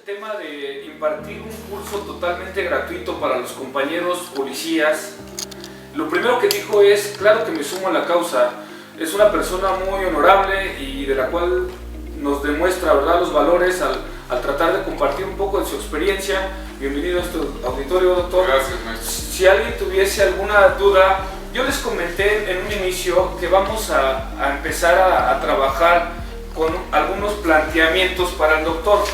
tema de impartir un curso totalmente gratuito para los compañeros policías, lo primero que dijo es: claro que me sumo a la causa. Es una persona muy honorable y de la cual nos demuestra, ¿verdad?, los valores al tratar de compartir un poco de su experiencia. Bienvenido a este auditorio, doctor. Gracias, maestro. Si alguien tuviese alguna duda, yo les comenté en un inicio que vamos a empezar a trabajar con algunos planteamientos para el doctor.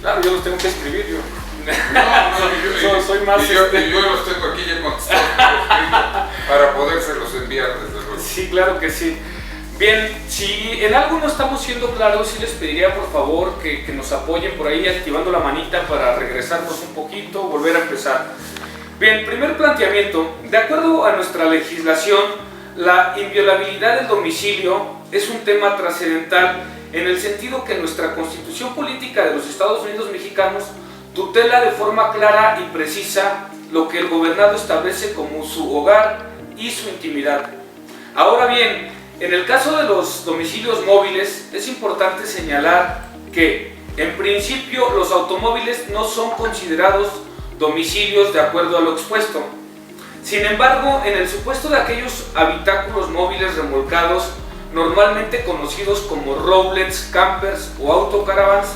Claro, yo los tengo que escribir yo. No, soy más. Y yo los tengo aquí ya contestados para podérselos enviar, desde luego. Sí, claro que sí. Bien, si en algo no estamos siendo claros, sí les pediría por favor que nos apoyen por ahí activando la manita para regresarnos un poquito, volver a empezar. Bien, primer planteamiento. De acuerdo a nuestra legislación, la inviolabilidad del domicilio es un tema trascendental en el sentido que nuestra Constitución Política de los Estados Unidos Mexicanos tutela de forma clara y precisa lo que el gobernado establece como su hogar y su intimidad. Ahora bien, en el caso de los domicilios móviles, es importante señalar que, en principio, los automóviles no son considerados domicilios de acuerdo a lo expuesto. Sin embargo, en el supuesto de aquellos habitáculos móviles remolcados, normalmente conocidos como rollets, campers o autocaravans,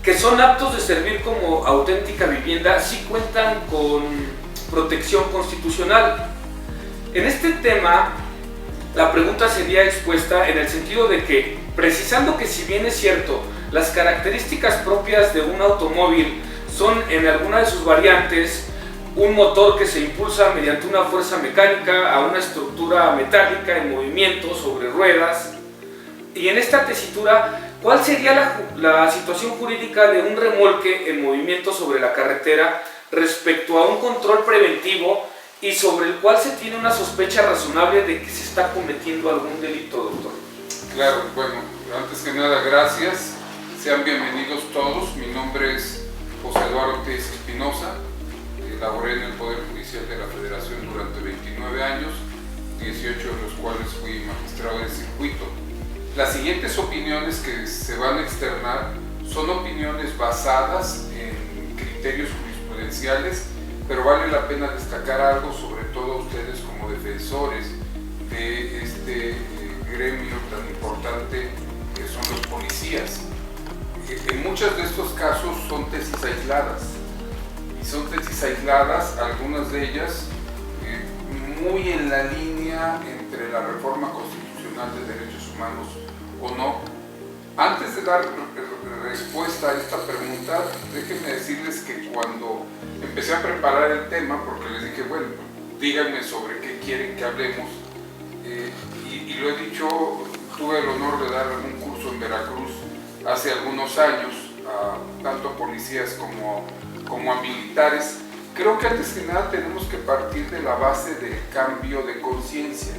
que son aptos de servir como auténtica vivienda, sí cuentan con protección constitucional. En este tema, la pregunta sería expuesta en el sentido de que, precisando que si bien es cierto, las características propias de un automóvil son en alguna de sus variantes un motor que se impulsa mediante una fuerza mecánica a una estructura metálica en movimiento sobre ruedas, y en esta tesitura, ¿cuál sería la situación jurídica de un remolque en movimiento sobre la carretera respecto a un control preventivo y sobre el cual se tiene una sospecha razonable de que se está cometiendo algún delito, doctor? Claro, bueno, antes que nada, gracias. Sean bienvenidos todos. Mi nombre es José Eduardo Ortiz Espinosa. Laboré en el Poder Judicial de la Federación durante 29 años, 18 de los cuales fui magistrado de circuito. Las siguientes opiniones que se van a externar son opiniones basadas en criterios jurisprudenciales, pero vale la pena destacar algo, sobre todo ustedes como defensores de este gremio tan importante que son los policías. En muchos de estos casos son tesis aisladas. Son tesis aisladas, algunas de ellas muy en la línea entre la reforma constitucional de derechos humanos o no. Antes de dar respuesta a esta pregunta, déjenme decirles que cuando empecé a preparar el tema, porque les dije, bueno, díganme sobre qué quieren que hablemos, y lo he dicho, tuve el honor de dar un curso en Veracruz hace algunos años, tanto a policías como a militares. Creo que antes que nada tenemos que partir de la base del cambio de conciencia,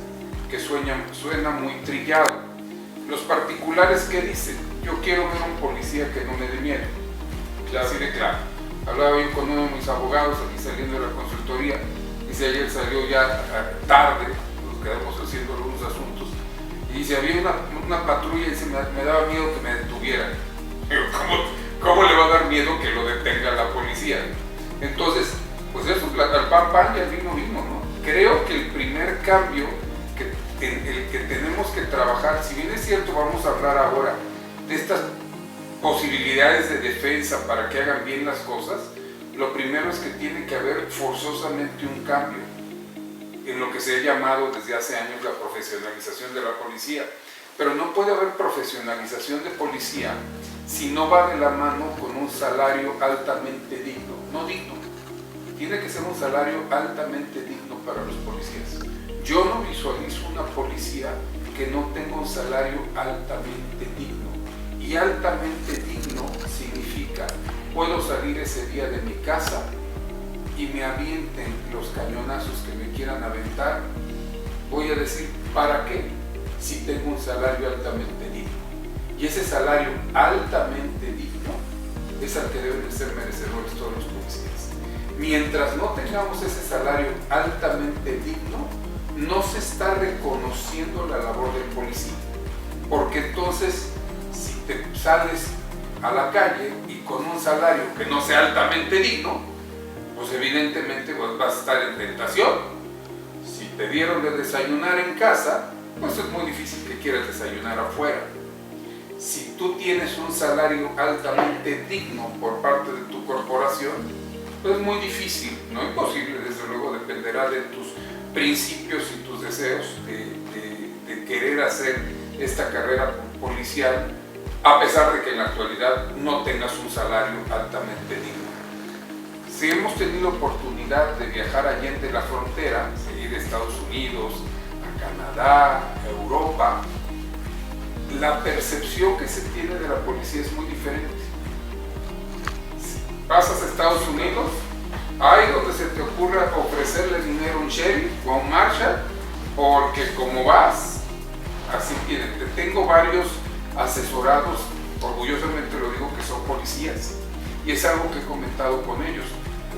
que suena muy trillado. Los particulares, ¿qué dicen? Yo quiero ver a un policía que no me dé miedo. Claro. Así de claro. Hablaba yo con uno de mis abogados aquí saliendo de la consultoría, y si ayer salió ya tarde, nos quedamos haciendo algunos asuntos, y dice, había una patrulla y dice, me daba miedo que me detuvieran. Digo, ¿cómo le va a dar miedo que lo detenga la policía? Entonces, pues eso, al pan pan y al vino vino, ¿no? Creo que el primer cambio el que tenemos que trabajar, si bien es cierto, vamos a hablar ahora de estas posibilidades de defensa para que hagan bien las cosas, lo primero es que tiene que haber forzosamente un cambio en lo que se ha llamado desde hace años la profesionalización de la policía. Pero no puede haber profesionalización de policía si no va de la mano con un salario altamente digno. No digno, tiene que ser un salario altamente digno para los policías. Yo no visualizo una policía que no tenga un salario altamente digno. Y altamente digno significa, puedo salir ese día de mi casa y me avienten los cañonazos que me quieran aventar. Voy a decir, ¿para qué? Si tengo un salario altamente digno. Y ese salario altamente digno es al que deben de ser merecedores todos los policías. Mientras no tengamos ese salario altamente digno, no se está reconociendo la labor del policía. Porque entonces, si te sales a la calle y con un salario que no sea altamente digno, pues evidentemente pues, vas a estar en tentación. Si te dieron de desayunar en casa, pues es muy difícil que quieras desayunar afuera. Si tú tienes un salario altamente digno por parte de tu corporación, pues es muy difícil, no imposible, desde luego dependerá de tus principios y tus deseos de querer hacer esta carrera policial, a pesar de que en la actualidad no tengas un salario altamente digno. Si hemos tenido oportunidad de viajar allende la frontera, ir a Estados Unidos, a Canadá, a Europa, la percepción que se tiene de la policía es muy diferente. Si pasas a Estados Unidos, hay donde se te ocurra ofrecerle dinero a un sheriff o a un marshal, porque como vas, así tienen. Tengo varios asesorados, orgullosamente lo digo, que son policías, y es algo que he comentado con ellos.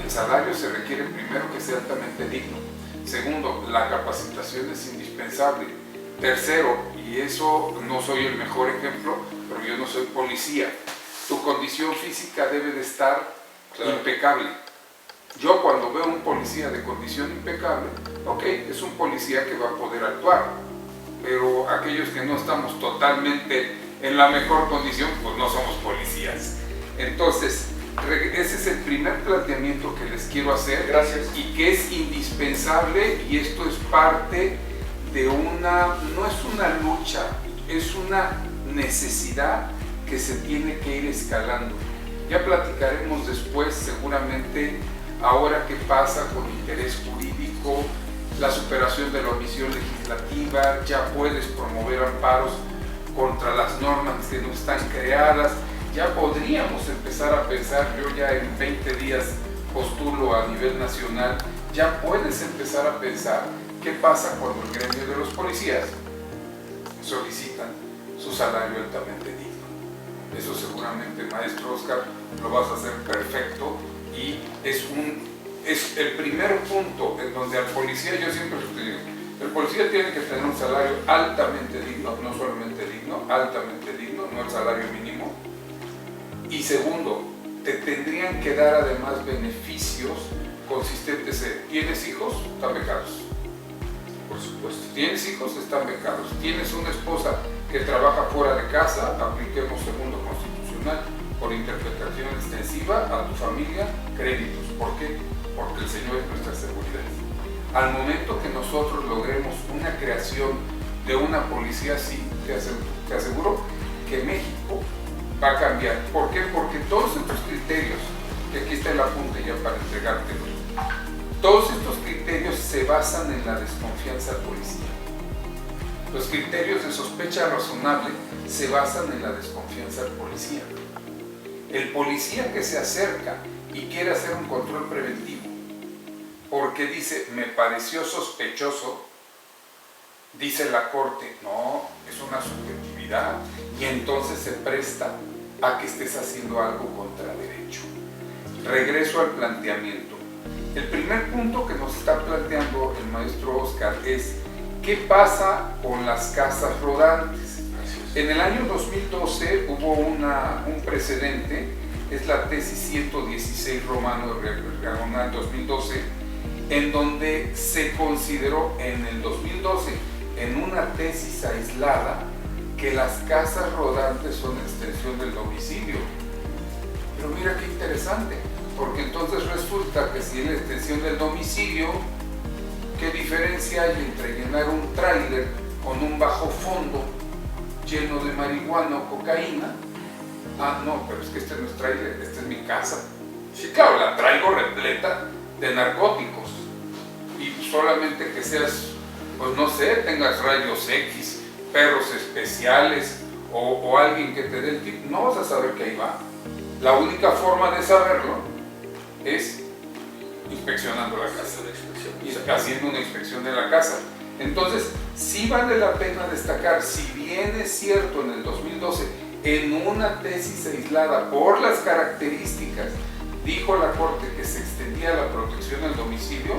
El salario se requiere primero que sea altamente digno. Segundo, la capacitación es indispensable. Tercero, y eso no soy el mejor ejemplo, pero yo no soy policía, tu condición física debe de estar impecable. Yo cuando veo a un policía de condición impecable, ok, es un policía que va a poder actuar, pero aquellos que no estamos totalmente en la mejor condición, pues no somos policías. Entonces, ese es el primer planteamiento que les quiero hacer. Gracias. Y que es indispensable, y esto es parte de no es una lucha, es una necesidad que se tiene que ir escalando. Ya platicaremos después, seguramente, ahora qué pasa con interés jurídico, la superación de la omisión legislativa, ya puedes promover amparos contra las normas que no están creadas, ya podríamos empezar a pensar, yo ya en 20 días postulo a nivel nacional, ya puedes empezar a pensar qué pasa cuando el gremio de los policías solicitan su salario altamente digno. Eso seguramente, maestro Oscar, lo vas a hacer perfecto, y es el primer punto en donde al policía, yo siempre te digo, el policía tiene que tener un salario altamente digno, no solamente digno, altamente digno, no el salario mínimo. Y segundo, te tendrían que dar además beneficios consistentes en, ¿tienes hijos? Están becados. Por supuesto. ¿Tienes hijos? Están becados. ¿Tienes una esposa que trabaja fuera de casa? Apliquemos segundo constitucional, por interpretación extensiva a tu familia, créditos. ¿Por qué? Porque el Señor es nuestra seguridad. Al momento que nosotros logremos una creación de una policía así, te aseguro que México va a cambiar. ¿Por qué? Porque todos estos criterios, que aquí está el apunte ya para entregártelo, todos estos criterios se basan en la desconfianza al policía. Los criterios de sospecha razonable se basan en la desconfianza al policía. El policía que se acerca y quiere hacer un control preventivo porque dice, me pareció sospechoso, dice la corte, no, es una subjetividad, y entonces se presta a que estés haciendo algo contra derecho. Regreso al planteamiento. El primer punto que nos está planteando el maestro Oscar es, ¿qué pasa con las casas rodantes? En el año 2012 hubo un precedente, es la tesis 116 romano diagonal 2012, en donde se consideró en el 2012, en una tesis aislada, que las casas rodantes son extensión del domicilio. Pero mira qué interesante, porque entonces resulta que si es la extensión del domicilio, ¿qué diferencia hay entre llenar un tráiler con un bajo fondo lleno de marihuana o cocaína? Ah, no, pero es que este no es tráiler, esta es mi casa. Sí, claro, la traigo repleta de narcóticos, y solamente que seas, pues no sé, tengas rayos X, perros especiales o alguien que te dé el tip, no vas a saber que ahí va. La única forma de saberlo es inspeccionando la casa, y haciendo una inspección de la casa. Entonces, sí vale la pena destacar, si bien es cierto en el 2012, en una tesis aislada por las características, dijo la Corte que se extendía la protección al domicilio,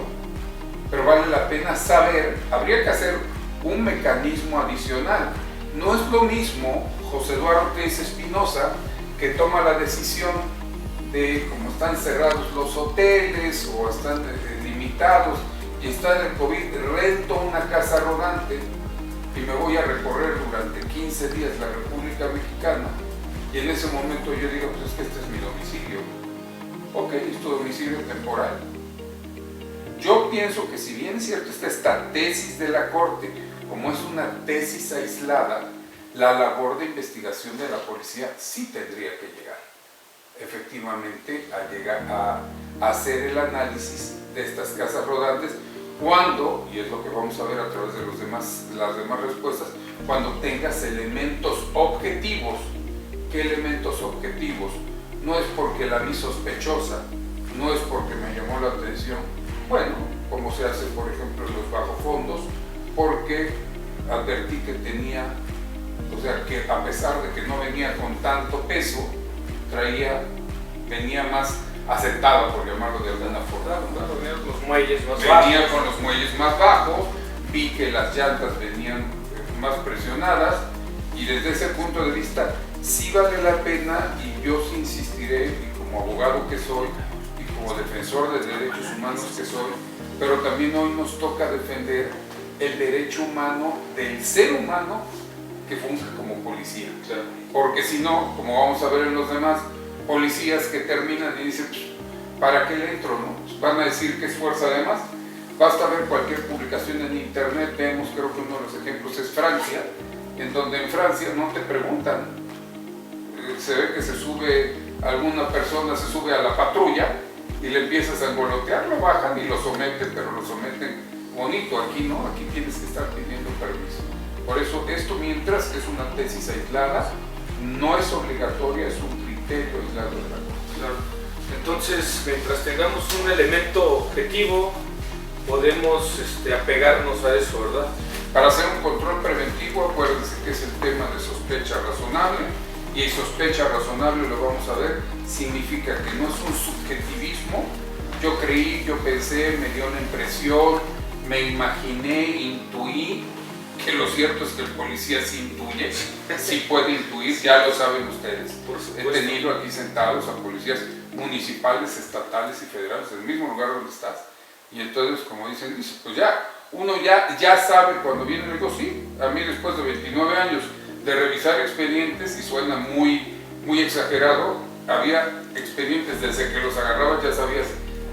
pero vale la pena saber, habría que hacer un mecanismo adicional. No es lo mismo, José Eduardo Teiza Espinosa, que toma la decisión de, como están cerrados los hoteles o están limitados y está el COVID, rento una casa rodante y me voy a recorrer durante 15 días la República Mexicana, y en ese momento yo digo, pues es que este es mi domicilio. Ok, es tu domicilio temporal. Yo pienso que si bien es cierto está esta tesis de la Corte, como es una tesis aislada, la labor de investigación de la policía sí tendría que llegar efectivamente a llegar a hacer el análisis de estas casas rodantes cuando, y es lo que vamos a ver a través de las demás respuestas, cuando tengas elementos objetivos. ¿Qué elementos objetivos? No es porque la vi sospechosa, no es porque me llamó la atención, bueno, como se hace por ejemplo en los bajofondos, porque advertí que tenía, o sea, que a pesar de que no venía con tanto peso, venía más aceptado, por llamarlo de alguna forma. Venía con los muelles más bajos. Venía con los muelles más bajos, vi que las llantas venían más presionadas, y desde ese punto de vista sí vale la pena, y yo sí insistiré, y como abogado que soy, y como defensor de derechos humanos que soy, pero también hoy nos toca defender el derecho humano del ser humano que funge como policía. Claro. Porque si no, como vamos a ver en los demás, policías que terminan y dicen, ¿para qué le entro? ¿No? Van a decir que es fuerza de más. Basta ver cualquier publicación en internet, vemos, creo que uno de los ejemplos es Francia, en donde en Francia no te preguntan, se ve que se sube, alguna persona se sube a la patrulla y le empiezas a engolotear, lo bajan y lo someten, pero lo someten bonito. Aquí no, aquí tienes que estar pidiendo permiso. Por eso esto, mientras que es una tesis aislada, no es obligatoria, es un criterio aislado de la Corte. Claro. Entonces, mientras tengamos un elemento objetivo, podemos apegarnos a eso, ¿verdad? Para hacer un control preventivo, acuérdense que es el tema de sospecha razonable, y sospecha razonable, lo vamos a ver, significa que no es un subjetivismo. Yo creí, yo pensé, me dio una impresión, me imaginé, intuí, que lo cierto es que el policía sí intuye, sí puede intuir, ya lo saben ustedes. He tenido aquí sentados a policías municipales, estatales y federales, en el mismo lugar donde estás, y entonces, como dicen, pues ya, uno ya sabe cuando viene. Le digo, sí, a mí después de 29 años de revisar expedientes, y suena muy, muy exagerado, había expedientes desde que los agarrabas, ya sabías,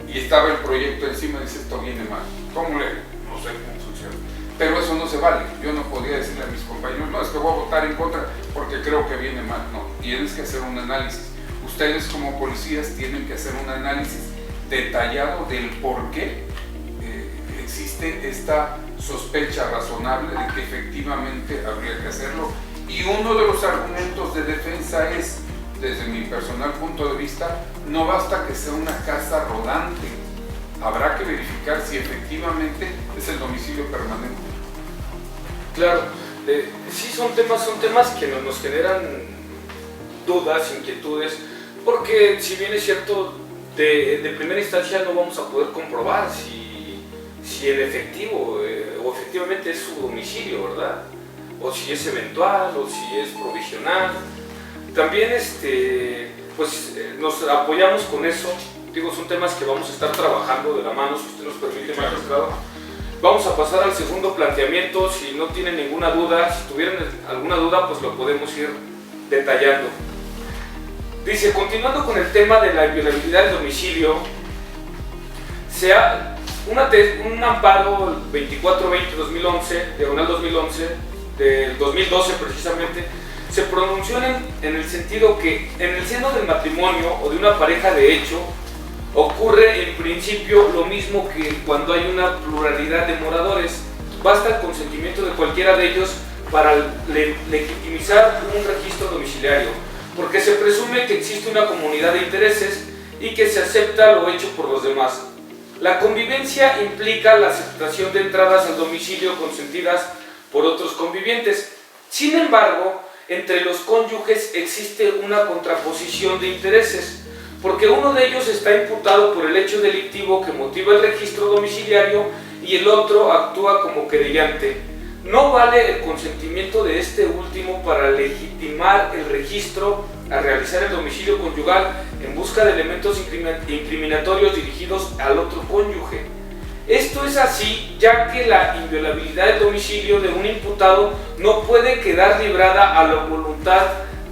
y estaba el proyecto encima, y dices, esto viene mal. ¿Cómo le? No sé cómo funciona. Pero eso no se vale. Yo no podía decirle a mis compañeros, no, es que voy a votar en contra porque creo que viene mal. No, tienes que hacer un análisis. Ustedes como policías tienen que hacer un análisis detallado del por qué existe esta sospecha razonable de que efectivamente habría que hacerlo. Y uno de los argumentos de defensa es, desde mi personal punto de vista, no basta que sea una casa rodante, habrá que verificar si efectivamente es el domicilio permanente. Claro, sí son temas que nos generan dudas, inquietudes, porque si bien es cierto, de primera instancia no vamos a poder comprobar si el efectivo o efectivamente es su domicilio, ¿verdad? O si es eventual, o si es provisional. También nos apoyamos con eso. Digo, son temas que vamos a estar trabajando de la mano, si usted nos permite, magistrado. Vamos a pasar al segundo planteamiento. Si no tienen ninguna duda, si tuvieran alguna duda, pues lo podemos ir detallando. Dice, continuando con el tema de la inviolabilidad del domicilio, un amparo 2420-2011, diagonal 2011, del 2012 precisamente, se pronunció en el sentido que en el seno del matrimonio o de una pareja de hecho ocurre en principio lo mismo que cuando hay una pluralidad de moradores. Basta el consentimiento de cualquiera de ellos para legitimizar un registro domiciliario, porque se presume que existe una comunidad de intereses y que se acepta lo hecho por los demás. La convivencia implica la aceptación de entradas al domicilio consentidas por otros convivientes. Sin embargo, entre los cónyuges existe una contraposición de intereses, porque uno de ellos está imputado por el hecho delictivo que motiva el registro domiciliario y el otro actúa como querellante. No vale el consentimiento de este último para legitimar el registro a realizar el domicilio conyugal en busca de elementos incriminatorios dirigidos al otro cónyuge. Esto es así ya que la inviolabilidad del domicilio de un imputado no puede quedar librada a la voluntad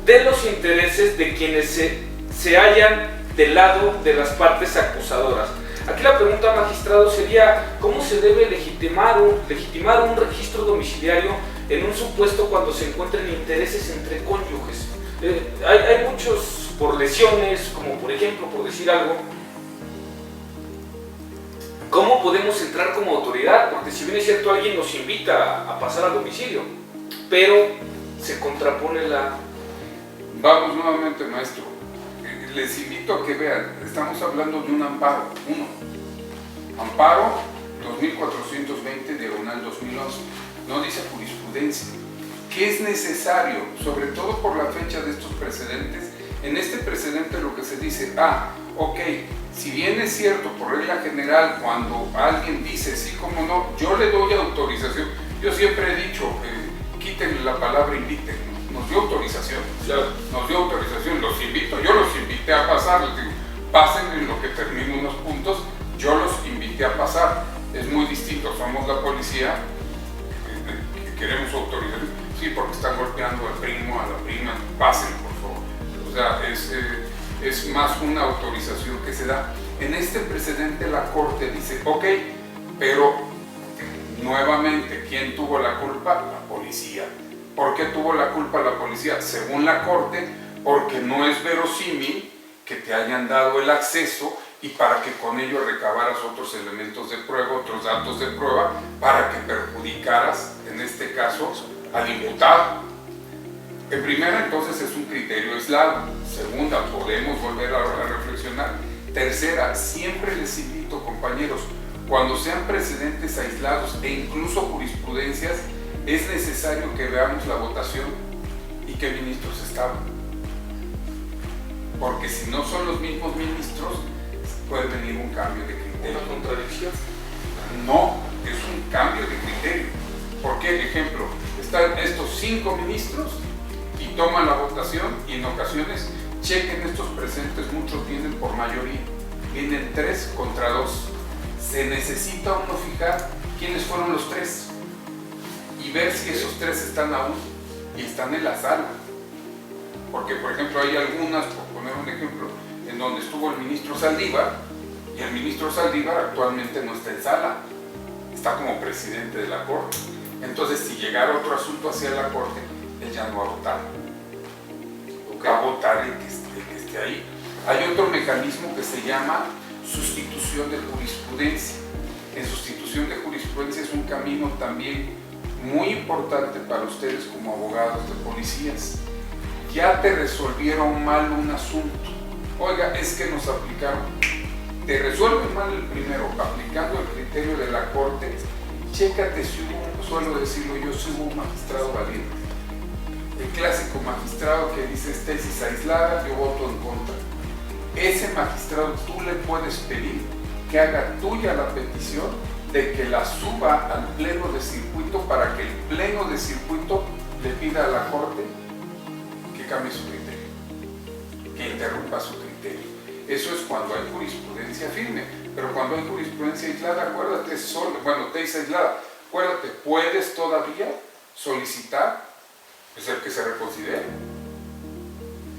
de los intereses de quienes se hallan del lado de las partes acusadoras. Aquí la pregunta, magistrado, sería ¿cómo se debe legitimar un registro domiciliario en un supuesto cuando se encuentren intereses entre cónyuges? Hay muchos por lesiones, como por ejemplo, por decir algo, ¿cómo podemos entrar como autoridad? Porque si bien es cierto, alguien nos invita a pasar al domicilio, pero se contrapone la... Vamos nuevamente, maestro. Les invito a que vean, estamos hablando de un amparo, amparo 2420 diagonal 2011, no dice jurisprudencia. ¿Qué es necesario? Sobre todo por la fecha de estos precedentes. En este precedente lo que se dice, ok, si bien es cierto por regla general cuando alguien dice sí como no, yo le doy autorización. Yo siempre he dicho, quítenle la palabra inviten. Nos dio autorización, los invito, yo los invité a pasar, les digo, pasen en lo que termino unos puntos, yo los invité a pasar, es muy distinto, somos la policía, que queremos autorización, sí, porque están golpeando al primo, a la prima, pasen por favor, o sea, es más una autorización que se da. En este precedente la Corte dice, ok, pero nuevamente, ¿quién tuvo la culpa? La policía. ¿Por qué tuvo la culpa la policía? Según la Corte, porque no es verosímil que te hayan dado el acceso y para que con ello recabaras otros elementos de prueba, otros datos de prueba, para que perjudicaras, en este caso, al imputado. En primera, entonces, es un criterio aislado. Segunda, podemos volver a reflexionar. Tercera, siempre les invito, compañeros, cuando sean precedentes aislados e incluso jurisprudencias, es necesario que veamos la votación y qué ministros estaban. Porque si no son los mismos ministros, puede venir un cambio de criterio. ¿Una contradicción? No, es un cambio de criterio. ¿Por qué? Ejemplo, están estos 5 ministros y toman la votación y en ocasiones, chequen estos presentes, muchos vienen por mayoría. Vienen 3 contra 2. Se necesita uno fijar quiénes fueron los 3. Y ver si esos 3 están aún y están en la sala. Porque, por ejemplo, hay algunas, por poner un ejemplo, en donde estuvo el ministro Saldívar, y el ministro Saldívar actualmente no está en sala, está como presidente de la Corte. Entonces, si llegara otro asunto hacia la Corte, él ya no va a votar. Va a votar el que esté ahí. Hay otro mecanismo que se llama sustitución de jurisprudencia. En sustitución de jurisprudencia es un camino también muy importante para ustedes como abogados de policías. Ya te resolvieron mal un asunto. Oiga, es que nos aplicaron. Te resuelven mal el primero, aplicando el criterio de la Corte. Chécate si hubo, suelo decirlo yo, si hubo un magistrado valiente. El clásico magistrado que dice es tesis aislada, yo voto en contra. Ese magistrado tú le puedes pedir que haga tuya la petición de que la suba al pleno de circuito para que el pleno de circuito le pida a la Corte que cambie su criterio, que interrumpa su criterio. Eso es cuando hay jurisprudencia firme, pero cuando hay jurisprudencia aislada, acuérdate, tesis aislada, acuérdate, puedes todavía solicitar el que se reconsidere.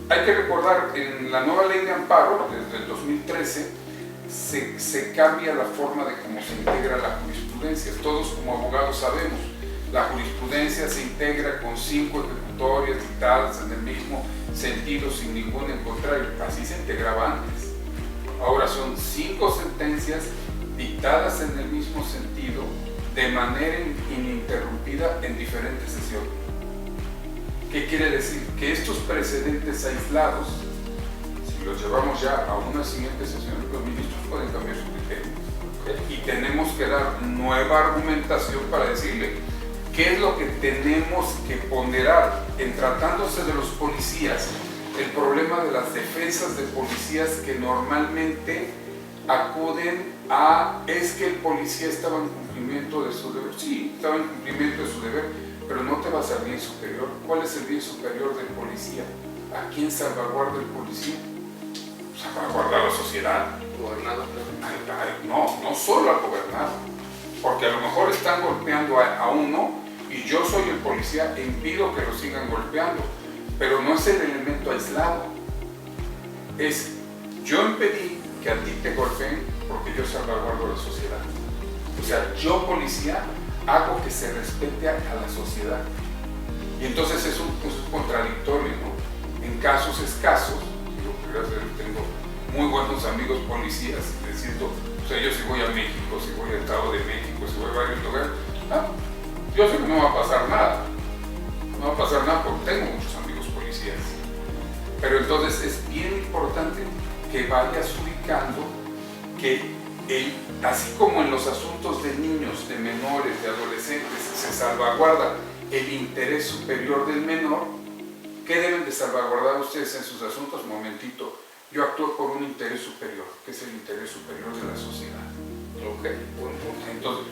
Hay que recordar, en la nueva ley de amparo, desde el 2013, se cambia la forma de cómo se integra la jurisprudencia. Todos como abogados sabemos, la jurisprudencia se integra con 5 ejecutorias dictadas en el mismo sentido, sin ningún en contrario. Así se integraba antes. Ahora son 5 sentencias dictadas en el mismo sentido, de manera ininterrumpida en diferentes sesiones. ¿Qué quiere decir? Que estos precedentes aislados, si los llevamos ya a una siguiente sesión, los ministros pueden cambiar su criterio. Y tenemos que dar nueva argumentación para decirle qué es lo que tenemos que ponderar en tratándose de los policías. El problema de las defensas de policías que normalmente acuden a es que el policía estaba en cumplimiento de su deber. Sí, estaba en cumplimiento de su deber, pero no te vas al bien superior. ¿Cuál es el bien superior del policía? ¿A quién salvaguarda el policía? Salvaguarda a la sociedad. Gobernado, No solo al gobernado, porque a lo mejor están golpeando a uno y yo soy el policía e impido que lo sigan golpeando, pero no es el elemento aislado. Es, yo impedí que a ti te golpeen porque yo salvaguardo a la sociedad. O sea, yo policía hago que se respete a la sociedad. Y entonces es un contradictorio, ¿no? En casos escasos, gracias a Dios tengo muy buenos amigos policías, les siento, o sea, yo si voy a México, si voy al Estado de México, si voy a varios lugares, yo sé que no va a pasar nada. No va a pasar nada porque tengo muchos amigos policías. Pero entonces es bien importante que vayas ubicando que así como en los asuntos de niños, de menores, de adolescentes, se salvaguarda el interés superior del menor, ¿qué deben de salvaguardar ustedes en sus asuntos? Momentito, yo actúo por un interés superior, que es el interés superior de la sociedad. Ok, buen punto. Entonces,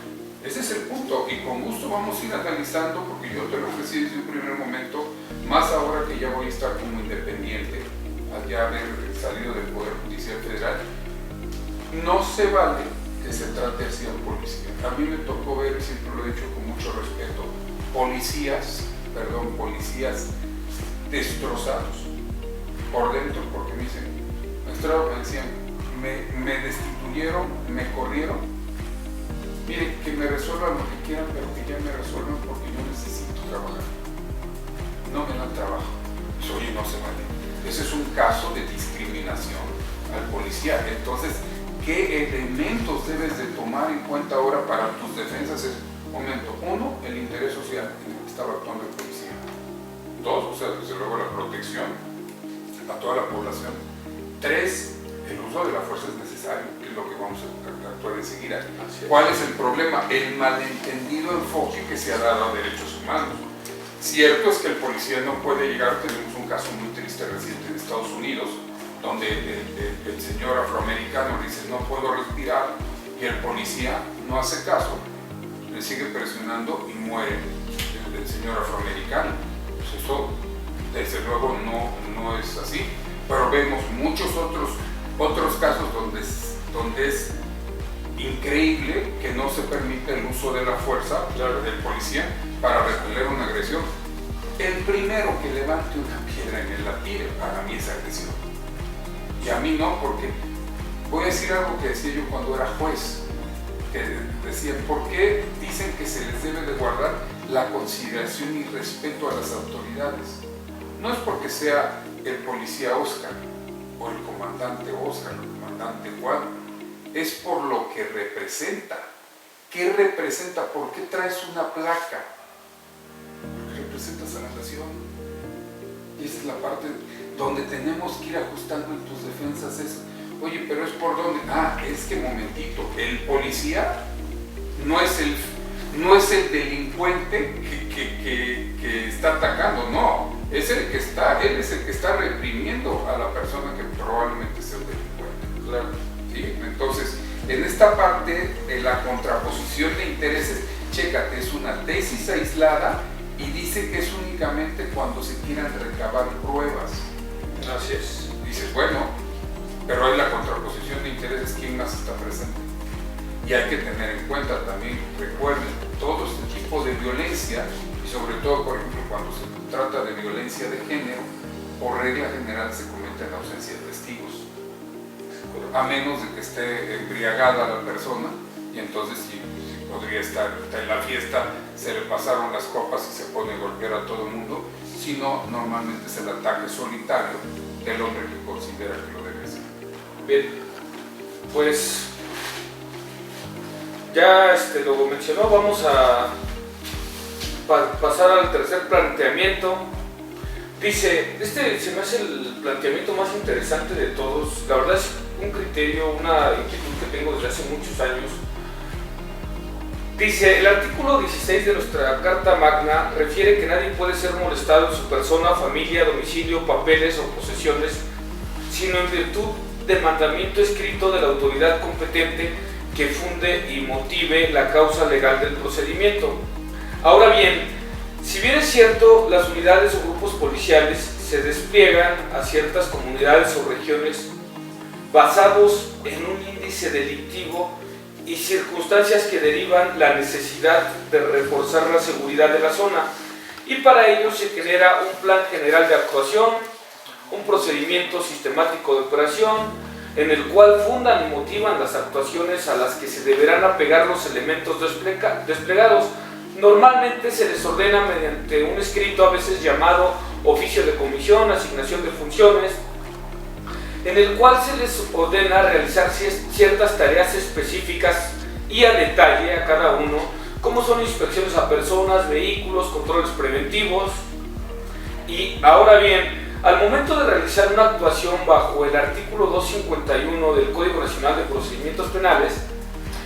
ese es el punto, y con gusto vamos a ir analizando, porque yo te lo ofrecí desde un primer momento, más ahora que ya voy a estar como independiente, al ya haber salido del Poder Judicial Federal. No se vale que se trate así a un policía. A mí me tocó ver, siempre lo he dicho con mucho respeto, policías destrozados por dentro, porque me dicen, maestro, me decían, me destituyeron, me corrieron, mire, que me resuelvan lo que quieran, pero que ya me resuelvan porque yo necesito trabajar. No me dan trabajo. Eso, oye, no se vale. Ese es un caso de discriminación al policía. Entonces, ¿qué elementos debes de tomar en cuenta ahora para tus defensas? Es, momento, uno, el interés social en el que estaba actuando el policía. Dos, o sea, desde luego la protección a toda la población. Tres, el uso de la fuerza es necesario, que es lo que vamos a actuar enseguida. ¿Cuál es el problema? El malentendido enfoque que se ha dado a derechos humanos. Cierto es que el policía no puede llegar, tenemos un caso muy triste reciente en Estados Unidos, donde el señor afroamericano dice no puedo respirar y el policía no hace caso, le sigue presionando y muere el señor afroamericano. Pues eso desde luego no es así, pero vemos muchos otros casos donde es increíble que no se permite el uso de la fuerza del policía para repeler una agresión. El primero que levante una piedra en la tire, para mí es agresión. Y a mí no, porque voy a decir algo que decía yo cuando era juez, que decía, ¿por qué dicen que se les debe de guardar la consideración y respeto a las autoridades? No es porque sea el policía Oscar, o el comandante Oscar, o el comandante Juan, es por lo que representa. ¿Qué representa? ¿Por qué traes una placa? Porque representas a la nación. Y esa es la parte donde tenemos que ir ajustando en tus defensas eso. Oye, pero es por dónde. Es que momentito, el policía no es el delincuente que está atacando, no, es él es el que está reprimiendo a la persona que probablemente sea un delincuente. Claro. ¿Sí? Entonces, en esta parte de la contraposición de intereses, chécate, es una tesis aislada y dice que es únicamente cuando se quieran recabar pruebas. Así es. Dices, bueno, pero hay la contraposición de intereses, ¿quién más está presente? Y hay que tener en cuenta también, recuerden, todo este tipo de violencia, y sobre todo, por ejemplo, cuando se trata de violencia de género, por regla general se comete en ausencia de testigos, a menos de que esté embriagada la persona, y entonces sí podría estar en la fiesta, se le pasaron las copas y se pone a golpear a todo el mundo, sino normalmente es el ataque solitario del hombre que considera que lo debe hacer. Bien, pues ya lo mencionó, vamos a pasar al tercer planteamiento. Dice, se me hace el planteamiento más interesante de todos, la verdad es un criterio, una inquietud que tengo desde hace muchos años. Dice, el artículo 16 de nuestra Carta Magna refiere que nadie puede ser molestado en su persona, familia, domicilio, papeles o posesiones, sino en virtud del mandamiento escrito de la autoridad competente que funde y motive la causa legal del procedimiento. Ahora bien, si bien es cierto, las unidades o grupos policiales se despliegan a ciertas comunidades o regiones basados en un índice delictivo y circunstancias que derivan la necesidad de reforzar la seguridad de la zona, y para ello se genera un plan general de actuación, un procedimiento sistemático de operación en el cual fundan y motivan las actuaciones a las que se deberán apegar los elementos desplegados. Normalmente se les ordena mediante un escrito, a veces llamado oficio de comisión, asignación de funciones, en el cual se les ordena realizar ciertas tareas específicas y a detalle a cada uno, como son inspecciones a personas, vehículos, controles preventivos. Y ahora bien, al momento de realizar una actuación bajo el artículo 251 del Código Nacional de Procedimientos Penales,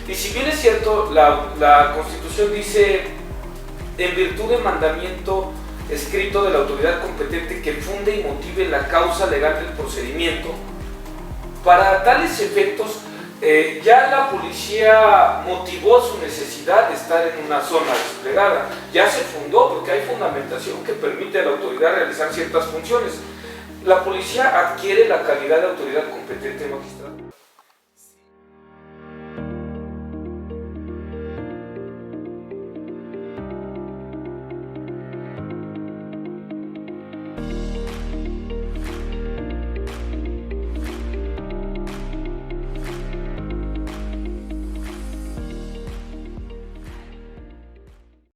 y si bien es cierto, la Constitución dice, en virtud de mandamiento escrito de la autoridad competente que funde y motive la causa legal del procedimiento, para tales efectos, ya la policía motivó su necesidad de estar en una zona desplegada, ya se fundó porque hay fundamentación que permite a la autoridad realizar ciertas funciones. La policía adquiere la calidad de autoridad competente, magistrado.